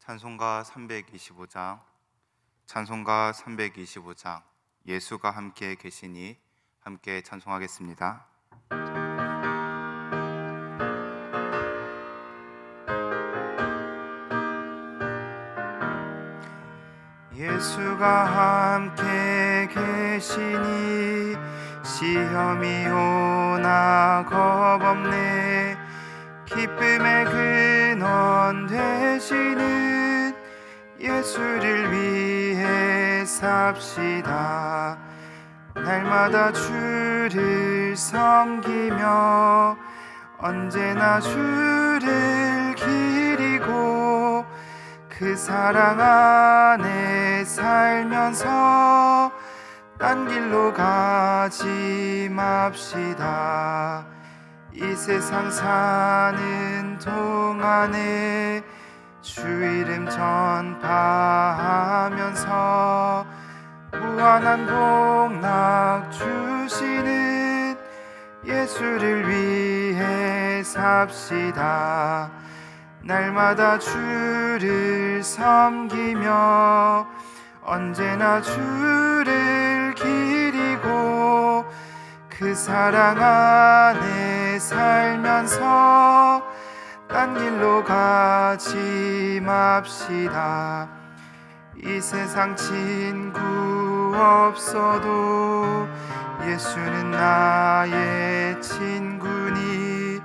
찬송가 325장 찬송가 325장 예수가 함께 계시니 함께 찬송하겠습니다. 예수가 함께 계시니 시험이 오나 겁없네. 기쁨의 근원 되시는 예수를 위해 삽시다. 날마다 주를 섬기며 언제나 주를 기리고 그 사랑 안에 살면서 딴 길로 가지 맙시다. 이 세상 사는 동안에 주 이름 전파하면서 무한한 복락 주시는 예수를 위해 삽시다. 날마다 주를 섬기며 언제나 주를 기리고 그 사랑 안에 살면서 딴 길로 가지 맙시다. 이 세상 친구 없어도 예수는 나의 친구니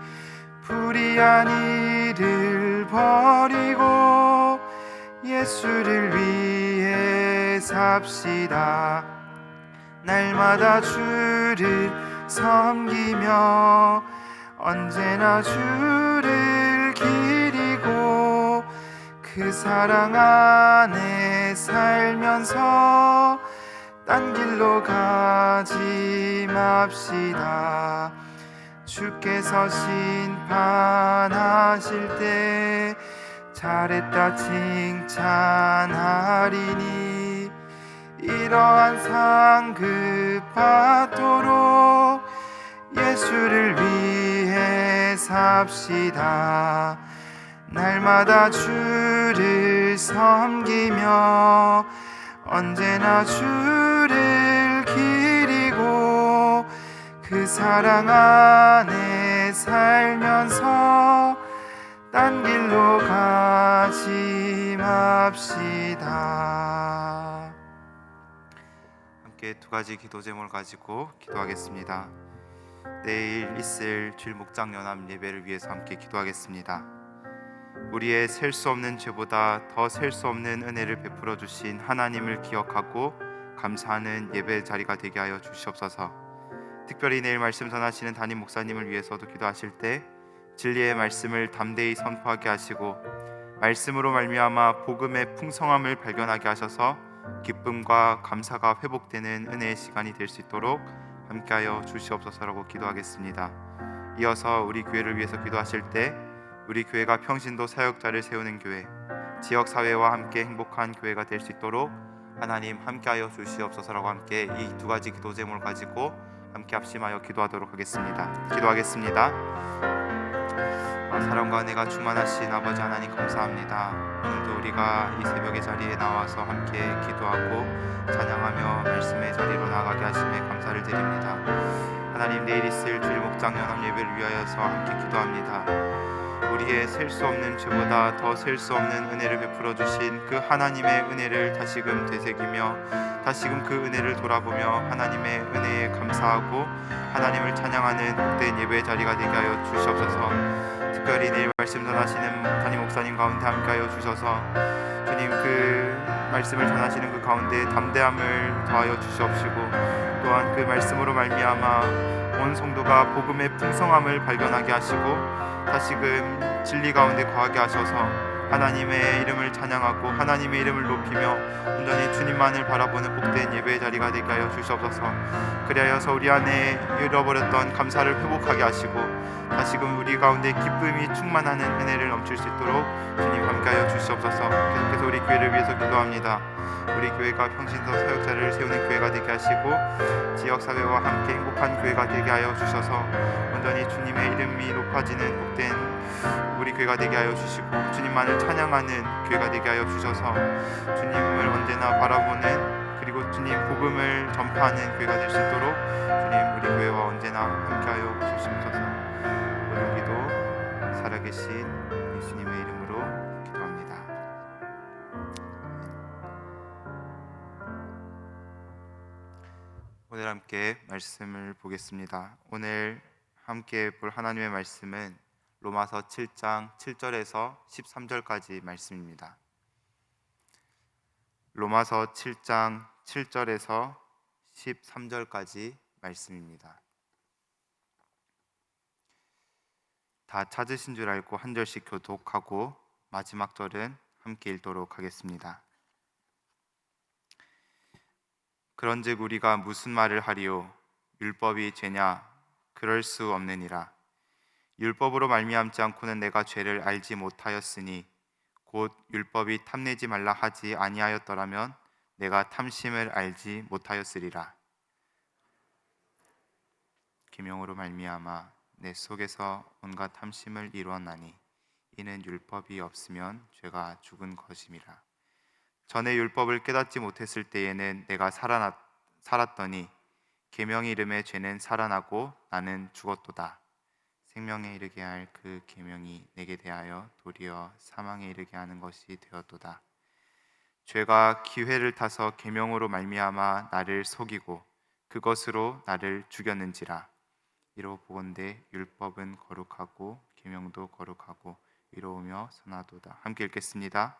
불의한 일을 버리고 예수를 위해 삽시다. 날마다 주를 섬기며 언제나 주를 기리고 그 사랑 안에 살면서 딴 길로 가지 맙시다. 주께서 심판하실 때 잘했다 칭찬하리니 이러한 상급 받도록 예수를 위해 삽시다. 날마다 주를 섬기며 언제나 주를 기리고 그 사랑 안에 살면서 딴 길로 가지 맙시다. 함께 두 가지 기도 제목을 가지고 기도하겠습니다. 내일 있을 주일 목장 연합 예배를 위해서 함께 기도하겠습니다. 우리의 셀 수 없는 죄보다 더 셀 수 없는 은혜를 베풀어 주신 하나님을 기억하고 감사하는 예배 자리가 되게 하여 주시옵소서. 특별히 내일 말씀 전하시는 담임 목사님을 위해서도 기도하실 때 진리의 말씀을 담대히 선포하게 하시고 말씀으로 말미암아 복음의 풍성함을 발견하게 하셔서 기쁨과 감사가 회복되는 은혜의 시간이 될 수 있도록 함께하여 주시옵소서라고 기도하겠습니다. 이어서 우리 교회를 위해서 기도하실 때 우리 교회가 평신도 사역자를 세우는 교회, 지역사회와 함께 행복한 교회가 될 수 있도록 하나님 함께하여 주시옵소서라고 함께 이 두 가지 기도 제목을 가지고 함께 합심하여 기도하도록 하겠습니다. 기도하겠습니다. 사랑과 은혜가 충만하신 아버지 하나님 감사합니다. 오늘도 우리가 이 새벽의 자리에 나와서 함께 기도하고 찬양하며 말씀의 자리로 나아가게 하심에 감사를 드립니다. 하나님 내일 있을 주일 목장 연합 예배를 위하여서 함께 기도합니다. 우리의 셀 수 없는 죄보다 더 셀 수 없는 은혜를 베풀어 주신 그 하나님의 은혜를 다시금 되새기며 다시금 그 은혜를 돌아보며 하나님의 은혜에 감사하고 하나님을 찬양하는 복된 예배의 자리가 되게 하여 주시옵소서. 특별히 내일 말씀 전하시는 담임 목사님 가운데 함께하여 주셔서 주님 그 말씀을 전하시는 그 가운데 담대함을 더하여 주시옵시고 또한 그 말씀으로 말미암아 온 성도가 복음의 풍성함을 발견하게 하시고 다시금 진리 가운데 거하게 하셔서 하나님의 이름을 찬양하고 하나님의 이름을 높이며 온전히 주님만을 바라보는 복된 예배의 자리가 되게 하여 주시옵소서. 그리하여서 우리 안에 잃어버렸던 감사를 회복하게 하시고 다시금 우리 가운데 기쁨이 충만하는 은혜를 넘칠 수 있도록 주님 함께하여 주시옵소서. 계속해서 우리 교회를 위해서 기도합니다. 우리 교회가 평신도 사역자를 세우는 교회가 되게 하시고 지역사회와 함께 행복한 교회가 되게 하여 주셔서 온전히 주님의 이름이 높아지는 복된 우리 교회가 되게 하여 주시고 주님만을 찬양하는 교회가 되게 하여 주셔서 주님을 언제나 바라보는 그리고 주님 복음을 전파하는 교회가 될 수 있도록 주님 우리 교회와 언제나 함께하여 주시옵소서. 모든 기도 살아계신 예수님의 이름으로 기도합니다. 오늘 함께 말씀을 보겠습니다. 오늘 함께 볼 하나님의 말씀은 로마서 7장 7절에서 13절까지 말씀입니다. 로마서 7장 7절에서 13절까지 말씀입니다. 다 찾으신 줄 알고 한 절씩 교독하고 마지막 절은 함께 읽도록 하겠습니다. 그런즉 우리가 무슨 말을 하리요? 율법이 죄냐? 그럴 수 없느니라. 율법으로 말미암지 않고는 내가 죄를 알지 못하였으니 곧 율법이 탐내지 말라 하지 아니하였더라면 내가 탐심을 알지 못하였으리라. 계명으로 말미암아 내 속에서 온갖 탐심을 이루었나니 이는 율법이 없으면 죄가 죽은 것임이라. 전에 율법을 깨닫지 못했을 때에는 내가 살았더니 계명이 이름에 죄는 살아나고 나는 죽었도다. 생명에 이르게 할 그 계명이 내게 대하여 도리어 사망에 이르게 하는 것이 되었도다. 죄가 기회를 타서 계명으로 말미암아 나를 속이고 그것으로 나를 죽였는지라. 이로 보건대 율법은 거룩하고 계명도 거룩하고 의로우며 선하도다. 함께 읽겠습니다.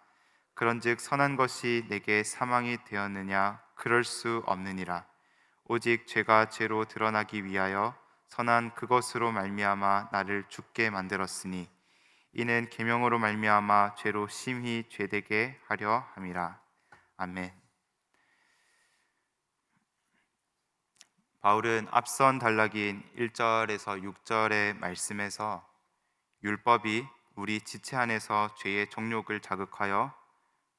그런즉 선한 것이 내게 사망이 되었느냐? 그럴 수 없느니라. 오직 죄가 죄로 드러나기 위하여 선한 그것으로 말미암아 나를 죽게 만들었으니 이는 계명으로 말미암아 죄로 심히 죄되게 하려 함이라. 아멘. 바울은 앞선 단락인 1절에서 6절의 말씀에서 율법이 우리 지체 안에서 죄의 정욕을 자극하여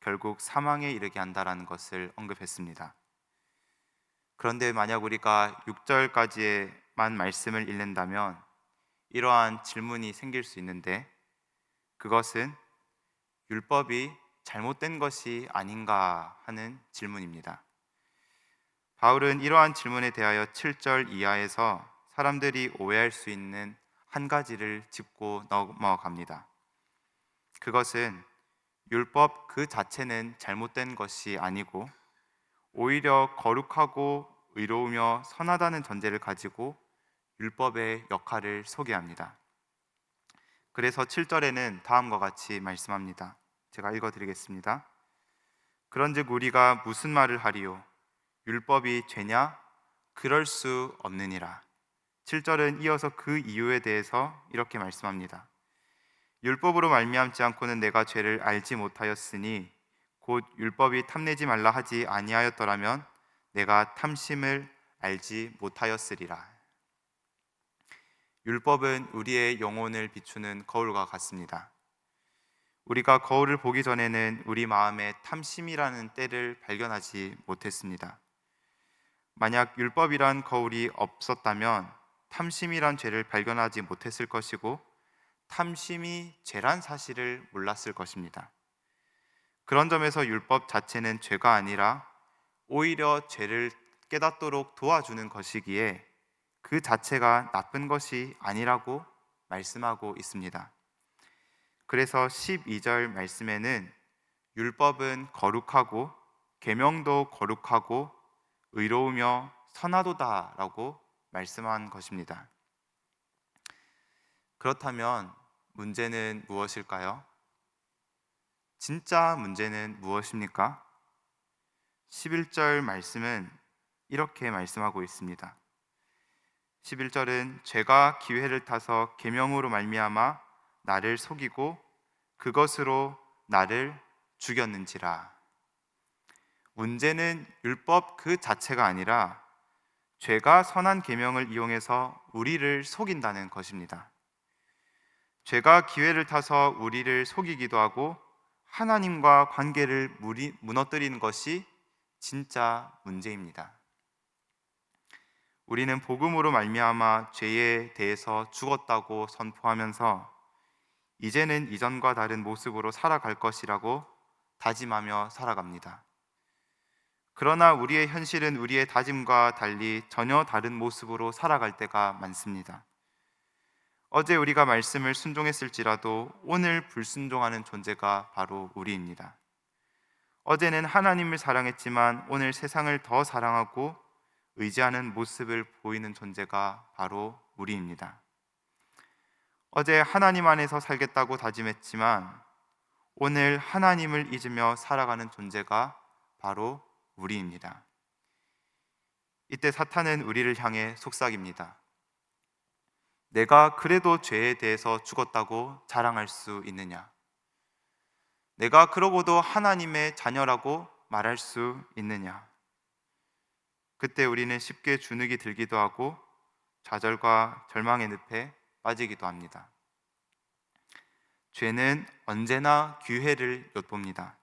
결국 사망에 이르게 한다라는 것을 언급했습니다. 그런데 만약 우리가 6절까지만 말씀을 읽는다면 이러한 질문이 생길 수 있는데, 그것은 율법이 잘못된 것이 아닌가 하는 질문입니다. 바울은 이러한 질문에 대하여 7절 이하에서 사람들이 오해할 수 있는 한 가지를 짚고 넘어갑니다. 그것은 율법 그 자체는 잘못된 것이 아니고 오히려 거룩하고 의로우며 선하다는 전제를 가지고 율법의 역할을 소개합니다. 그래서 7절에는 다음과 같이 말씀합니다. 제가 읽어드리겠습니다. 그런즉 우리가 무슨 말을 하리요? 율법이 죄냐? 그럴 수 없느니라. 7절은 이어서 그 이유에 대해서 이렇게 말씀합니다. 율법으로 말미암지 않고는 내가 죄를 알지 못하였으니 곧 율법이 탐내지 말라 하지 아니하였더라면 내가 탐심을 알지 못하였으리라. 율법은 우리의 영혼을 비추는 거울과 같습니다. 우리가 거울을 보기 전에는 우리 마음에 탐심이라는 때를 발견하지 못했습니다. 만약 율법이란 거울이 없었다면 탐심이란 죄를 발견하지 못했을 것이고 탐심이 죄란 사실을 몰랐을 것입니다. 그런 점에서 율법 자체는 죄가 아니라 오히려 죄를 깨닫도록 도와주는 것이기에 그 자체가 나쁜 것이 아니라고 말씀하고 있습니다. 그래서 12절 말씀에는 율법은 거룩하고 계명도 거룩하고 의로우며 선하도다라고 말씀한 것입니다. 그렇다면 문제는 무엇일까요? 진짜 문제는 무엇입니까? 11절 말씀은 이렇게 말씀하고 있습니다. 11절은 죄가 기회를 타서 계명으로 말미암아 나를 속이고 그것으로 나를 죽였는지라. 문제는 율법 그 자체가 아니라 죄가 선한 계명을 이용해서 우리를 속인다는 것입니다. 죄가 기회를 타서 우리를 속이기도 하고 하나님과 관계를 무너뜨리는 것이 진짜 문제입니다. 우리는 복음으로 말미암아 죄에 대해서 죽었다고 선포하면서 이제는 이전과 다른 모습으로 살아갈 것이라고 다짐하며 살아갑니다. 그러나 우리의 현실은 우리의 다짐과 달리 전혀 다른 모습으로 살아갈 때가 많습니다. 어제 우리가 말씀을 순종했을지라도 오늘 불순종하는 존재가 바로 우리입니다. 어제는 하나님을 사랑했지만 오늘 세상을 더 사랑하고 의지하는 모습을 보이는 존재가 바로 우리입니다. 어제 하나님 안에서 살겠다고 다짐했지만 오늘 하나님을 잊으며 살아가는 존재가 바로 우리입니다. 이때 사탄은 우리를 향해 속삭입니다. 내가 그래도 죄에 대해서 죽었다고 자랑할 수 있느냐? 내가 그러고도 하나님의 자녀라고 말할 수 있느냐? 그때 우리는 쉽게 주눅이 들기도 하고 좌절과 절망의 늪에 빠지기도 합니다. 죄는 언제나 기회를 엿봅니다.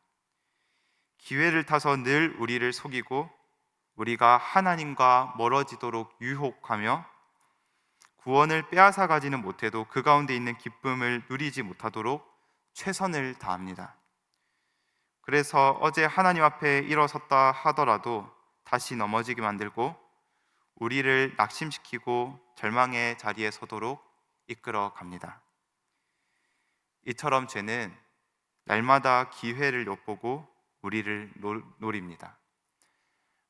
기회를 타서 늘 우리를 속이고 우리가 하나님과 멀어지도록 유혹하며 구원을 빼앗아 가지는 못해도 그 가운데 있는 기쁨을 누리지 못하도록 최선을 다합니다. 그래서 어제 하나님 앞에 일어섰다 하더라도 다시 넘어지게 만들고 우리를 낙심시키고 절망의 자리에 서도록 이끌어 갑니다. 이처럼 죄는 날마다 기회를 엿보고 우리를 노립니다.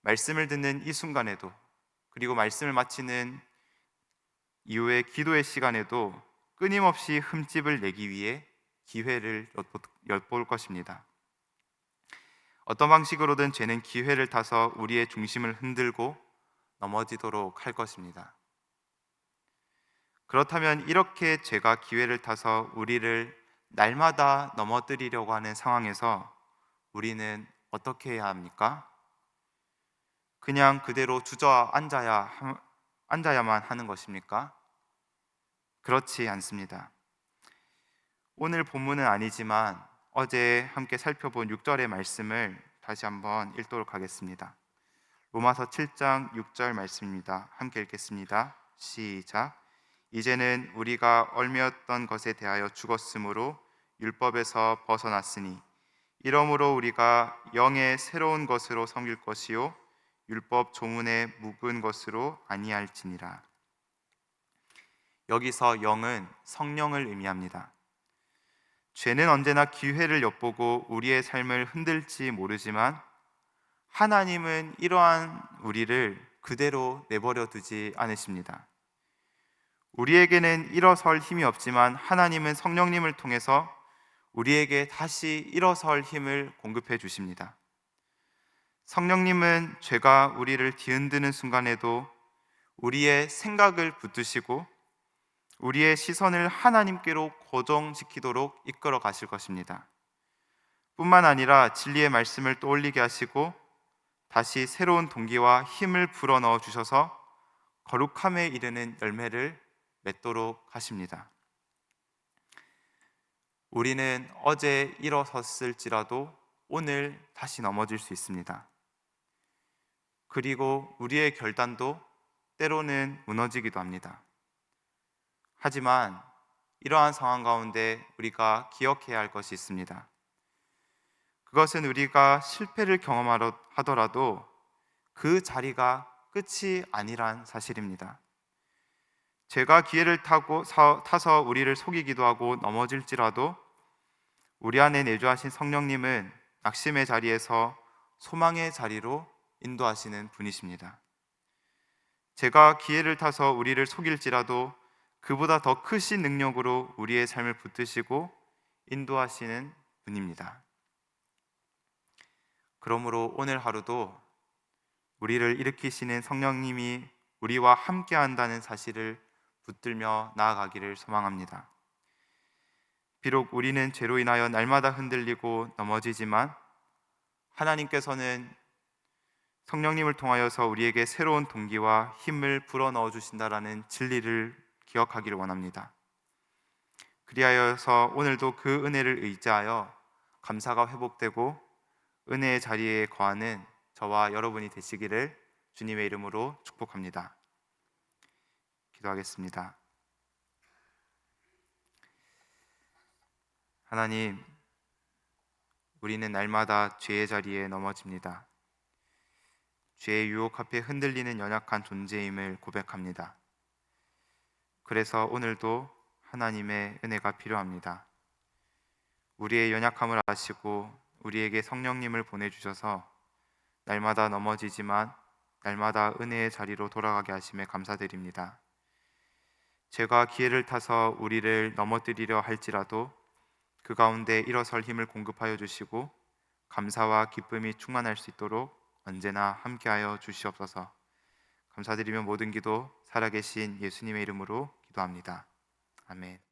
말씀을 듣는 이 순간에도, 그리고 말씀을 마치는 이후의 기도의 시간에도 끊임없이 흠집을 내기 위해 기회를 엿볼 것입니다. 어떤 방식으로든 죄는 기회를 타서 우리의 중심을 흔들고 넘어지도록 할 것입니다. 그렇다면 이렇게 죄가 기회를 타서 우리를 날마다 넘어뜨리려고 하는 상황에서 우리는 어떻게 해야 합니까? 그냥 그대로 앉아야만 하는 것입니까? 그렇지 않습니다. 오늘 본문은 아니지만 어제 함께 살펴본 6절의 말씀을 다시 한번 읽도록 하겠습니다. 로마서 7장 6절 말씀입니다. 함께 읽겠습니다. 시작. 이제는 우리가 얽매였던 것에 대하여 죽었으므로 율법에서 벗어났으니 이러므로 우리가 영의 새로운 것으로 섬길 것이요 율법 조문에 묵은 것으로 아니할지니라. 여기서 영은 성령을 의미합니다. 죄는 언제나 기회를 엿보고 우리의 삶을 흔들지 모르지만 하나님은 이러한 우리를 그대로 내버려 두지 않으십니다. 우리에게는 일어설 힘이 없지만 하나님은 성령님을 통해서 우리에게 다시 일어설 힘을 공급해 주십니다. 성령님은 죄가 우리를 뒤흔드는 순간에도 우리의 생각을 붙드시고 우리의 시선을 하나님께로 고정시키도록 이끌어 가실 것입니다. 뿐만 아니라 진리의 말씀을 떠올리게 하시고 다시 새로운 동기와 힘을 불어넣어 주셔서 거룩함에 이르는 열매를 맺도록 하십니다. 우리는 어제 일어섰을지라도 오늘 다시 넘어질 수 있습니다. 그리고 우리의 결단도 때로는 무너지기도 합니다. 하지만 이러한 상황 가운데 우리가 기억해야 할 것이 있습니다. 그것은 우리가 실패를 경험하더라도 그 자리가 끝이 아니란 사실입니다. 죄가 기회를 타서 우리를 속이기도 하고 넘어질지라도 우리 안에 내주하신 성령님은 낙심의 자리에서 소망의 자리로 인도하시는 분이십니다. 죄가 기회를 타서 우리를 속일지라도 그보다 더 크신 능력으로 우리의 삶을 붙드시고 인도하시는 분입니다. 그러므로 오늘 하루도 우리를 일으키시는 성령님이 우리와 함께 한다는 사실을 붙들며 나아가기를 소망합니다. 비록 우리는 죄로 인하여 날마다 흔들리고 넘어지지만 하나님께서는 성령님을 통하여서 우리에게 새로운 동기와 힘을 불어넣어 주신다라는 진리를 기억하기를 원합니다. 그리하여서 오늘도 그 은혜를 의지하여 감사가 회복되고 은혜의 자리에 거하는 저와 여러분이 되시기를 주님의 이름으로 축복합니다. 기도하겠습니다. 하나님, 우리는 날마다 죄의 자리에 넘어집니다. 죄의 유혹 앞에 흔들리는 연약한 존재임을 고백합니다. 그래서 오늘도 하나님의 은혜가 필요합니다. 우리의 연약함을 아시고 우리에게 성령님을 보내주셔서 날마다 넘어지지만 날마다 은혜의 자리로 돌아가게 하심에 감사드립니다. 죄가 기회를 타서 우리를 넘어뜨리려 할지라도 그 가운데 일어설 힘을 공급하여 주시고 감사와 기쁨이 충만할 수 있도록 언제나 함께하여 주시옵소서. 감사드리며 모든 기도 살아계신 예수님의 이름으로 기도합니다. 아멘.